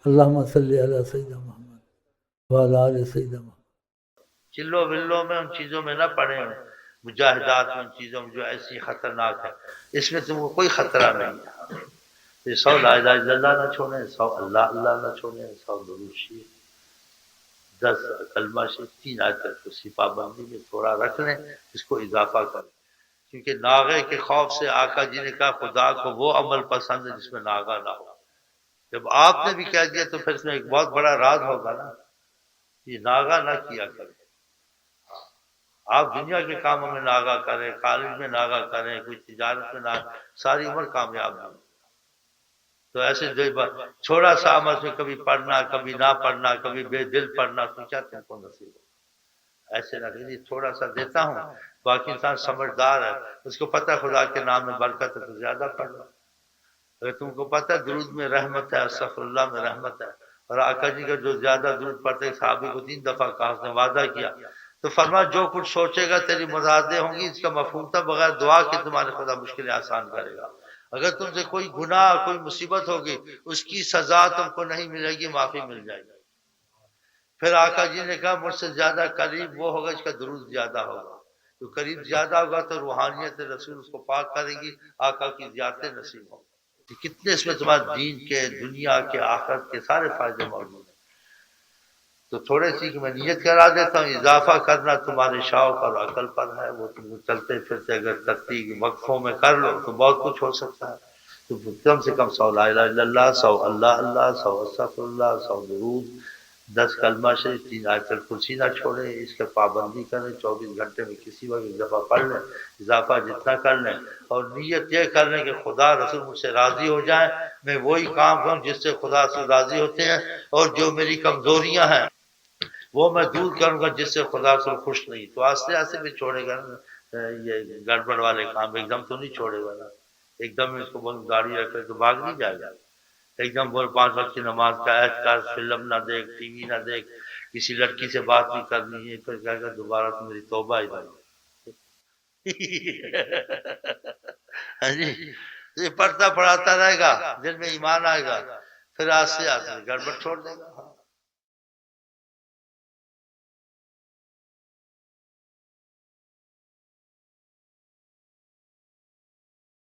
اللہم صلی علی سیدنا محمد وعلی آل سیدنا محمد۔ چلو ولو میں ان چیزوں میں نہ پڑے ہیں، مجاہدات میں ان چیزوں میں جو ایسی خطرناک ہے، اس میں تم کو کوئی خطرہ نہیں ہے۔ یہ 100 لا الہ الا اللہ نہ چھوڑیں، 100 اللہ اللہ نہ چھوڑیں، 100 درود شریف، 10 کلمہ شریف، 3 آیت کرسی، پابندی میں تھوڑا رکھ لیں، اس کو اضافہ کریں، کیونکہ ناغے کے خوف سے آقا جی نے کہا خدا کو وہ عمل پسند ہے جس میں ناغا نہ ہو۔ جب آپ نے بھی کہہ دیا تو پھر اس میں ایک بہت بڑا راز ہوگا نا، یہ ناغا نہ کیا کریں۔ آپ دنیا کے کاموں میں ناغا کریں، کالج میں ناغا کریں، کوئی تجارت میں ناغا، ساری عمر کامیاب نہیں۔ تو ایسے چھوڑا سا عمل سے کبھی پڑھنا، کبھی نہ پڑھنا، کبھی بے دل پڑھنا، تو کیا تم کو نصیب ہو؟ ایسے نہ کہ تھوڑا سا دیتا ہوں، باقی انسان سمجھدار ہے، اس کو پتہ خدا کے نام میں برکت ہے تو زیادہ پڑھ لو۔ اگر تم کو پتہ درود میں رحمت ہے، استغفر اللہ میں رحمت ہے، اور آقا جی کا جو زیادہ درود پڑھتے صحابی کو 3 دفعہ کہا، اس نے وعدہ کیا، تو فرما جو کچھ سوچے گا تیری مرادیں ہوں گی، اس کا مفہوم تھا بغیر دعا کے تمہارے خدا مشکلیں آسان کرے گا۔ اگر تم سے کوئی گناہ، کوئی مصیبت ہوگی، اس کی سزا تم کو نہیں ملے گی، معافی مل جائے گی۔ پھر آقا جی نے کہا مجھ سے زیادہ قریب وہ ہوگا اس کا درود زیادہ ہوگا، تو قریب زیادہ ہوگا تو روحانیت رسول اس کو پاک کرے گی، آقا کی زیارتیں نصیب ہوں۔ کتنے اس میں تمہارے دین کے، دنیا کے، آخرت کے سارے فائدے موجود ہیں۔ تو تھوڑے سی کہ میں نیت کرا دیتا ہوں، اضافہ کرنا تمہارے شوق اور عقل پر ہے، وہ تم چلتے پھرتے اگر ترتیب وقفوں میں کر لو تو بہت کچھ ہو سکتا ہے۔ تو کم سے کم 100 لا الہ الا اللہ، 100 اللہ اللہ، 100 استغفر اللہ، 100 درود، 10 کلمہ شریف، 3 آیت الکرسی نہ چھوڑیں، اس کا پابندی کریں، 24 گھنٹے میں کسی وقت ایک دفعہ پڑھ لیں، اضافہ جتنا کر لیں، اور نیت یہ کر لیں کہ خدا رسول مجھ سے راضی ہو جائیں، میں وہی کام کروں جس سے خدا سے راضی ہوتے ہیں، اور جو میری کمزوریاں ہیں وہ میں دور کروں گا جس سے خدا سے خوش نہیں۔ تو آستے آستے بھی چھوڑے گا نا، یہ گڑبڑ والے کام ایک دم تو نہیں چھوڑے گا نا، ایک دم اس کو بول گاڑی رکھے تو بھاگ نہیں جائے گا، ایک دم بول 5 وقت کی نماز کا عہد کر، فلم نہ دیکھ، ٹی وی نہ دیکھ، کسی لڑکی سے بات بھی کرنی ہے، پھر کہے گا دوبارہ تو میری توبہ ہی نہیں۔ ہاں جی، یہ پڑھتا پڑھاتا رہے گا، دل میں ایمان آئے گا، پھر آستے آستے گڑبڑ چھوڑ دے گا۔